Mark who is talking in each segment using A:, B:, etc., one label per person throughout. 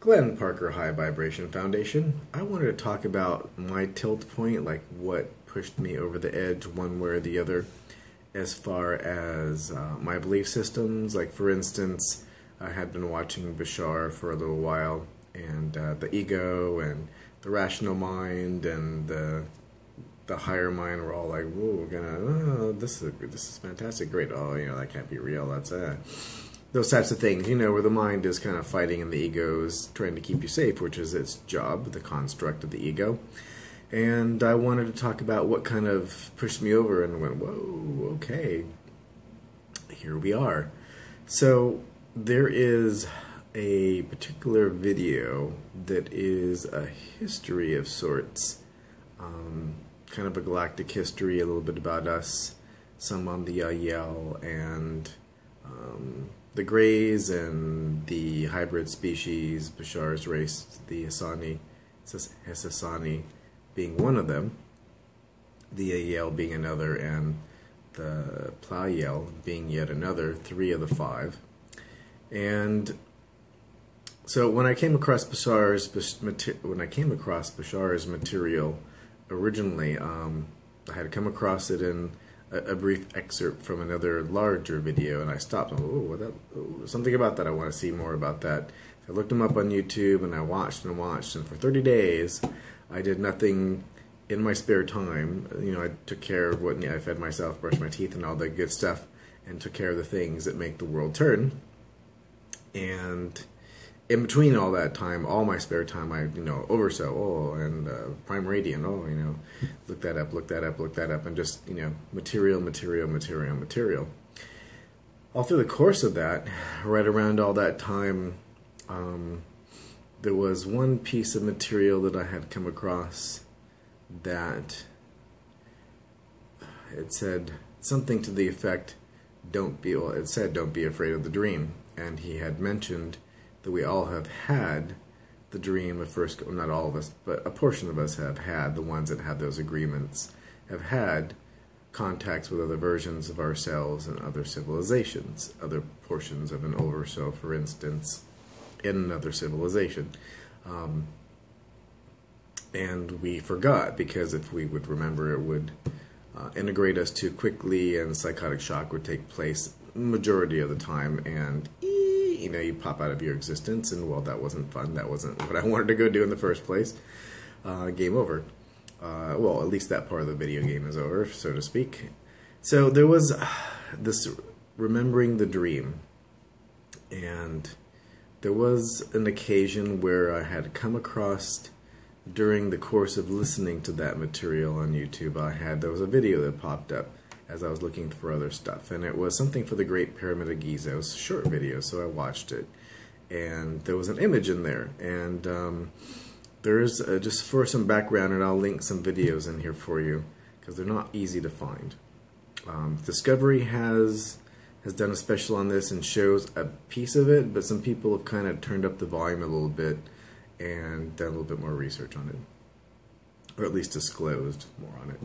A: Glenn Parker High Vibration Foundation. I wanted to talk about my tilt point, like what pushed me over the edge one way or the other as far as my belief systems. Like, for instance, I had been watching Bashar for a little while, and the ego and the rational mind and the higher mind were all like, whoa, this is fantastic, great, oh, you know, that can't be real, that's those types of things, you know, where the mind is kind of fighting and the ego is trying to keep you safe, which is its job, the construct of the ego. And I wanted to talk about what kind of pushed me over and went, whoa, okay, here we are. So there is a particular video that is a history of sorts, kind of a galactic history, a little bit about us, some on the YahYel and the Greys and the hybrid species, Bashar's race, the Essassani being one of them, the YahYel being another, and the Pleiadian being yet another, 3 of the 5. And so when I came across Bashar's material originally, I had come across it in a brief excerpt from another larger video, and I stopped. Something about that, I want to see more about that. I looked him up on YouTube, and I watched, and for 30 days, I did nothing in my spare time. You know, I took care of I fed myself, brushed my teeth, and all that good stuff, and took care of the things that make the world turn. And in between all that time, all my spare time, I, and Prime Radiant, look that up, and just, material. All through the course of that, right around all that time, there was one piece of material that I had come across that it said something to the effect, don't be afraid of the dream. And he had mentioned that we all have had the dream of first, not all of us, but a portion of us have had, the ones that have those agreements, have had contacts with other versions of ourselves and other civilizations, other portions of an oversoul, for instance, in another civilization. And we forgot, because if we would remember, it would integrate us too quickly, and psychotic shock would take place majority of the time, and you pop out of your existence, and well, that wasn't fun. That wasn't what I wanted to go do in the first place. Game over. Well, at least that part of the video game is over, so to speak. So there was this remembering the dream, and there was an occasion where I had come across, during the course of listening to that material on YouTube, there was a video that popped up as I was looking for other stuff, and it was something for the Great Pyramid of Giza. It was a short video, so I watched it, and there was an image in there, and there's just for some background, and I'll link some videos in here for you, because they're not easy to find. Discovery has done a special on this and shows a piece of it, but some people have kind of turned up the volume a little bit and done a little bit more research on it, or at least disclosed more on it.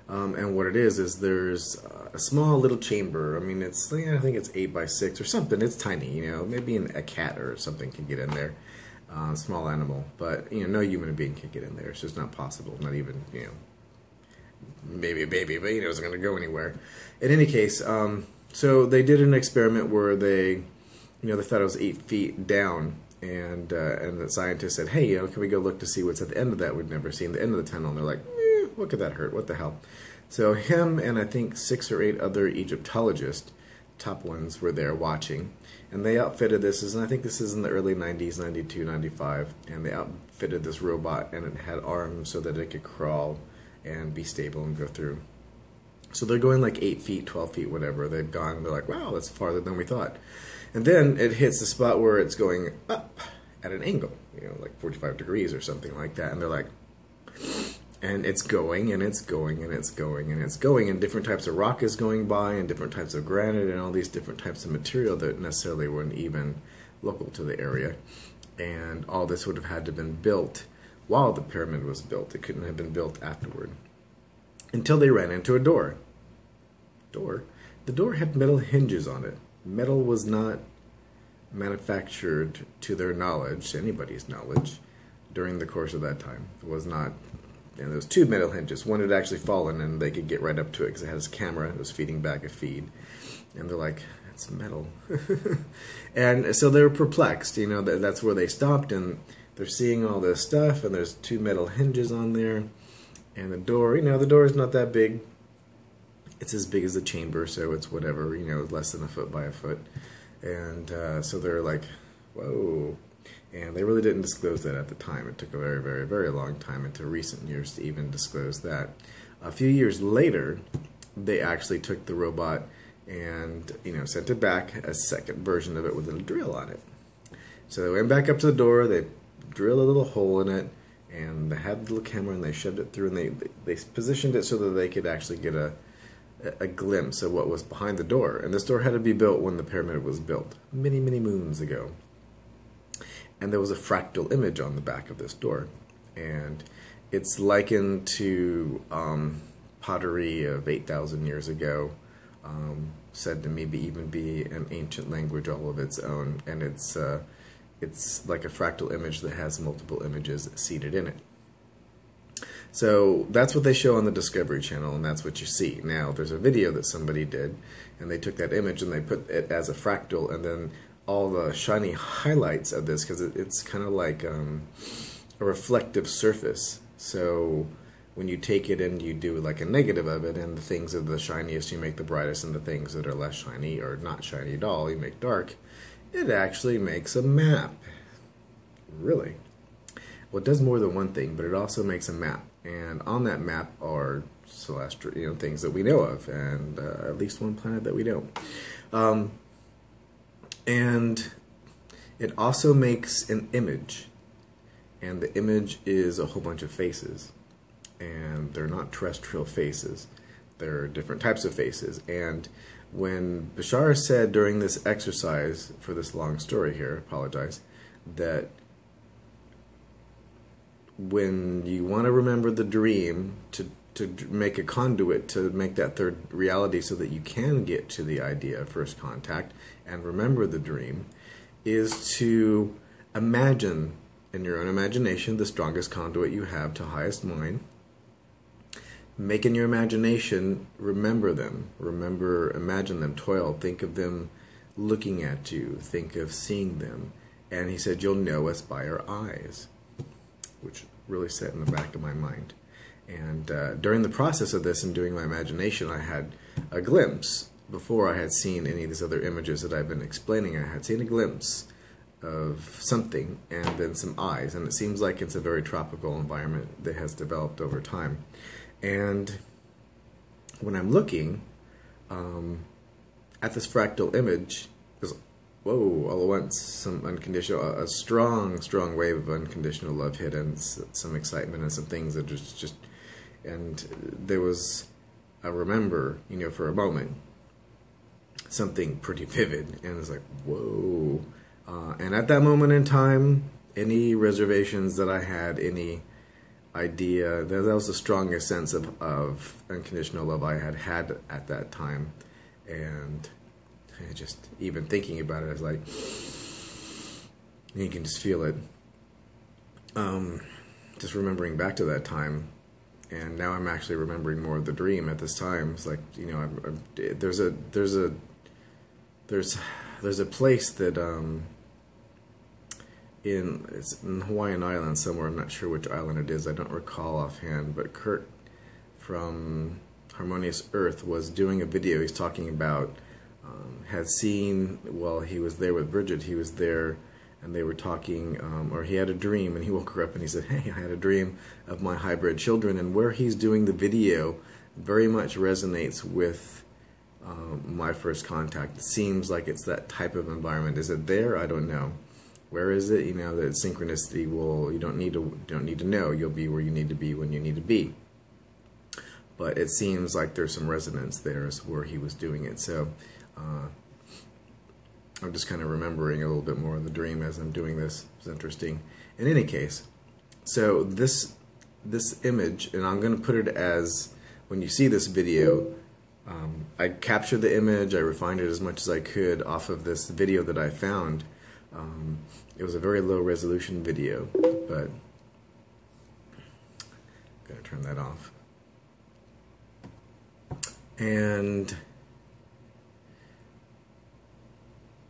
A: And what it is there's a small little chamber. I mean, I think it's 8 by 6 or something. It's tiny, maybe a cat or something can get in there, small animal. But no human being can get in there. It's just not possible. Not even maybe a baby, but it's not going to go anywhere. In any case, so they did an experiment where they thought it was 8 feet down. And the scientists said, hey, can we go look to see what's at the end of that? We'd never seen the end of the tunnel. And they're like, what could that hurt? What the hell? So him and I think 6 or 8 other Egyptologists, top ones, were there watching. And they outfitted this, and I think this is in the early 90s, 92, 95. And they outfitted this robot, and it had arms so that it could crawl and be stable and go through. So they're going like 8 feet, 12 feet, whatever. They've gone, they're like, wow, that's farther than we thought. And then it hits the spot where it's going up at an angle, like 45 degrees or something like that. And they're like, and it's going, and it's going, and it's going, and it's going, and different types of rock is going by, and different types of granite, and all these different types of material that necessarily weren't even local to the area. And all this would have had to have been built while the pyramid was built. It couldn't have been built afterward. Until they ran into a door. The door had metal hinges on it. Metal was not manufactured to their knowledge, anybody's knowledge, during the course of that time. It was not, and there was two metal hinges. One had actually fallen, and they could get right up to it because it had its camera. It was feeding back a feed, and they're like, "It's metal," and so they were perplexed. You know, that's where they stopped, and they're seeing all this stuff, and there's two metal hinges on there, and the door. You know, the door is not that big. It's as big as the chamber, so it's whatever. You know, less than a foot by a foot, and so they're like, "Whoa." And they really didn't disclose that at the time. It took a very, very, very long time into recent years to even disclose that. A few years later, they actually took the robot and, you know, sent it back, a second version of it with a little drill on it. So they went back up to the door, they drilled a little hole in it, and they had the little camera and they shoved it through, and they positioned it so that they could actually get a glimpse of what was behind the door. And this door had to be built when the pyramid was built, many, many moons ago. And there was a fractal image on the back of this door. And it's likened to pottery of 8,000 years ago, said to maybe even be an ancient language all of its own. And it's like a fractal image that has multiple images seated in it. So that's what they show on the Discovery Channel, and that's what you see. Now, there's a video that somebody did, and they took that image and they put it as a fractal, and then all the shiny highlights of this, because it's kind of like a reflective surface. So when you take it and you do like a negative of it, and the things that are the shiniest you make the brightest, and the things that are less shiny or not shiny at all you make dark, it actually makes a map. Really? Well, it does more than one thing, but it also makes a map. And on that map are celestial, you know, things that we know of, and at least one planet that we don't. And it also makes an image, and the image is a whole bunch of faces, and they're not terrestrial faces. They're different types of faces. And when Bashar said during this exercise, for this long story here, apologize, that when you want to remember the dream, to make a conduit to make that third reality so that you can get to the idea of first contact and remember the dream, is to imagine in your own imagination the strongest conduit you have to highest mind. Make in your imagination, remember them, imagine them, toil, think of them looking at you, think of seeing them. And he said, you'll know us by our eyes, which really sat in the back of my mind. And during the process of this and doing my imagination, I had a glimpse. Before I had seen any of these other images that I've been explaining, I had seen a glimpse of something and then some eyes. And it seems like it's a very tropical environment that has developed over time. And when I'm looking at this fractal image, there's, whoa, all at once, some unconditional, a strong, strong wave of unconditional love hit, and some excitement and some things that just, and there was, I remember, you know, for a moment, something pretty vivid, and it's like, whoa. And at that moment in time, any reservations that I had, any idea, that was the strongest sense of unconditional love I had at that time. And just even thinking about it, I was like, you can just feel it. Just remembering back to that time, and now I'm actually remembering more of the dream at this time. It's like, you know, there's a place that it's in Hawaiian Island somewhere. I'm not sure which island it is. I don't recall offhand. But Kurt from Harmonious Earth was doing a video. He's talking about had seen, well, he was there with Bridget. He was there, and they were talking, or he had a dream, and he woke her up and he said, hey, I had a dream of my hybrid children. And where he's doing the video very much resonates with my first contact. It seems like it's that type of environment. Is it there? I don't know. Where is it? You know, that synchronicity will, you don't need to know. You'll be where you need to be when you need to be. But it seems like there's some resonance there as where he was doing it. So I'm just kind of remembering a little bit more of the dream as I'm doing this. It's interesting. In any case, so this image, and I'm going to put it as, when you see this video, I captured the image, I refined it as much as I could off of this video that I found It was a very low resolution video, but I'm going to turn that off. And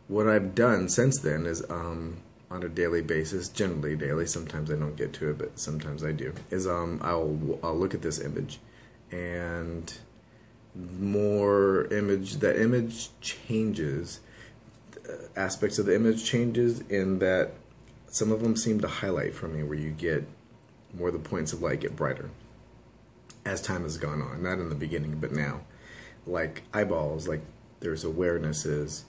A: what I've done since then is on a daily basis, generally daily, sometimes I don't get to it, but sometimes I do, is I'll look at this image, and that image changes, aspects of the image changes in that some of them seem to highlight for me, where you get more, the points of light get brighter as time has gone on, not in the beginning but now, like eyeballs, like there's awarenesses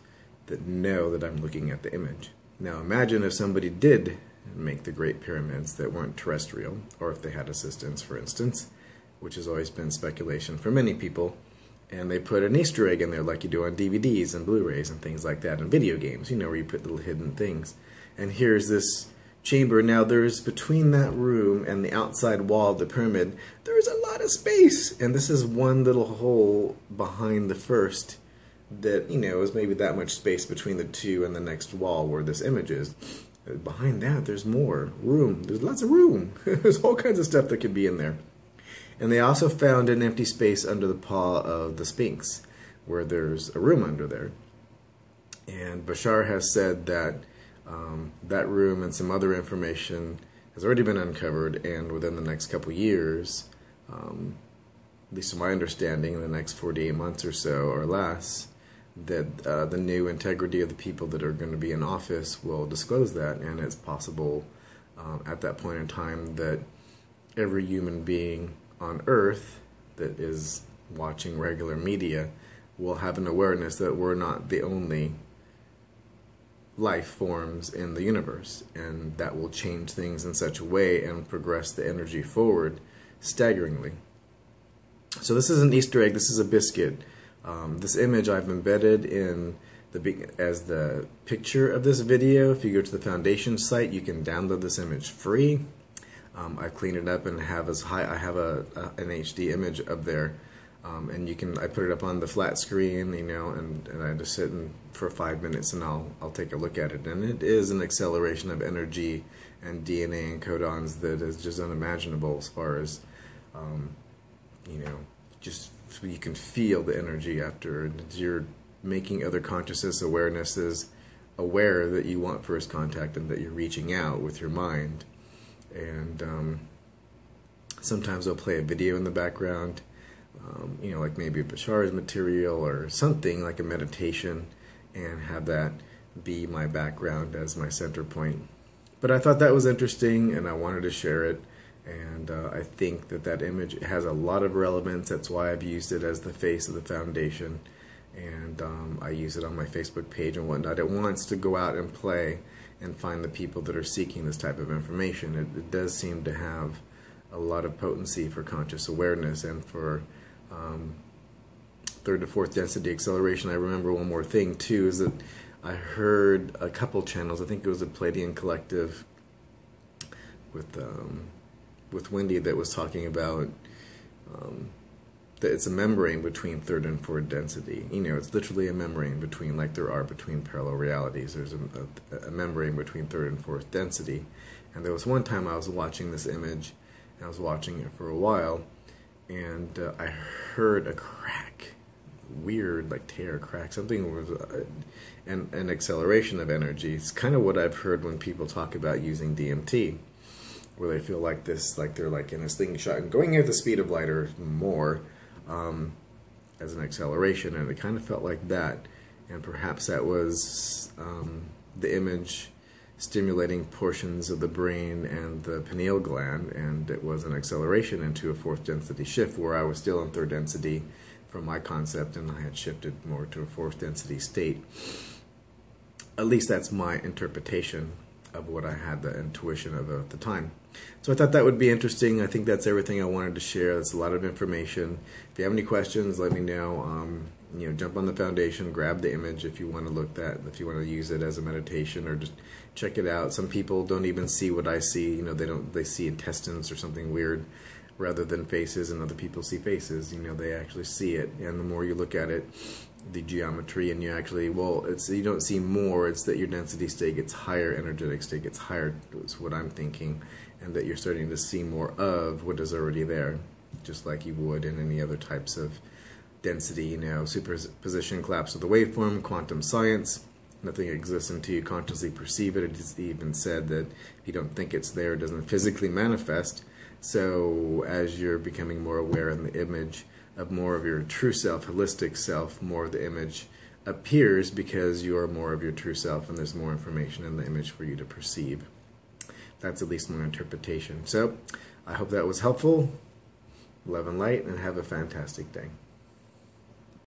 A: that know that I'm looking at the image. Now imagine if somebody did make the Great Pyramids that weren't terrestrial, or if they had assistance, for instance, which has always been speculation for many people, and they put an Easter egg in there like you do on DVDs and Blu-rays and things like that in video games, you know, where you put little hidden things. And here's this chamber. Now there's, between that room and the outside wall of the pyramid, there's a lot of space, and this is one little hole behind the first that, you know, is maybe that much space between the two and the next wall where this image is. Behind that, there's more room. There's lots of room. There's all kinds of stuff that could be in there. And they also found an empty space under the paw of the Sphinx, where there's a room under there. And Bashar has said that that room and some other information has already been uncovered, and within the next couple years, at least to my understanding, in the next 48 months or so or less, that the new integrity of the people that are going to be in office will disclose that, and it's possible at that point in time that every human being on Earth that is watching regular media will have an awareness that we're not the only life forms in the universe, and that will change things in such a way and progress the energy forward staggeringly. So this is an Easter egg, this is a biscuit. This image I've embedded in as the picture of this video. If you go to the Foundation site, you can download this image free. I cleaned it up and have I have an HD image up there, and I put it up on the flat screen, you know, and I just sit for 5 minutes and I'll take a look at it, and it is an acceleration of energy and DNA and codons that is just unimaginable, as far as you know, just so you can feel the energy after you're making other consciousness awarenesses aware that you want first contact and that you're reaching out with your mind. And sometimes they'll play a video in the background, you know, like maybe Bashar's material or something like a meditation, and have that be my background as my center point. But I thought that was interesting and I wanted to share it, and I think that image has a lot of relevance. That's why I've used it as the face of the Foundation, and I use it on my Facebook page and whatnot. It wants to go out and play and find the people that are seeking this type of information. It does seem to have a lot of potency for conscious awareness and for third to fourth density acceleration. I remember one more thing too, is that I heard a couple channels, I think it was a Pleiadian collective with Wendy, that was talking about that it's a membrane between third and fourth density. You know, it's literally a membrane between, like there are between parallel realities, there's a membrane between third and fourth density. And there was one time I was watching this image, and I was watching it for a while, and I heard a crack, weird, like tear, crack, something was, an acceleration of energy. It's kind of what I've heard when people talk about using DMT, where they feel like this, like they're like in a slingshot and going at the speed of light or more, as an acceleration, and it kind of felt like that. And perhaps that was the image stimulating portions of the brain and the pineal gland, and it was an acceleration into a fourth density shift, where I was still in third density from my concept, and I had shifted more to a fourth density state. At least that's my interpretation of what I had the intuition of at the time. So I thought that would be interesting. I think that's everything I wanted to share. That's a lot of information. If you have any questions, let me know. You know, jump on the Foundation, grab the image if you want to look at, if you want to use it as a meditation, or just check it out. Some people don't even see what I see. You know, they see intestines or something weird rather than faces, and other people see faces. You know, they actually see it, and the more you look at it, the geometry, and you actually, well, it's, you don't see more, it's that your density state gets higher, energetic state gets higher, is what I'm thinking, and that you're starting to see more of what is already there, just like you would in any other types of density, you know, superposition, collapse of the waveform, quantum science. Nothing exists until you consciously perceive it. It is even said that if you don't think it's there, it doesn't physically manifest. So as you're becoming more aware in the image of more of your true self, holistic self, more of the image appears because you are more of your true self and there's more information in the image for you to perceive. That's at least my interpretation. So I hope that was helpful. Love and light, and have a fantastic day.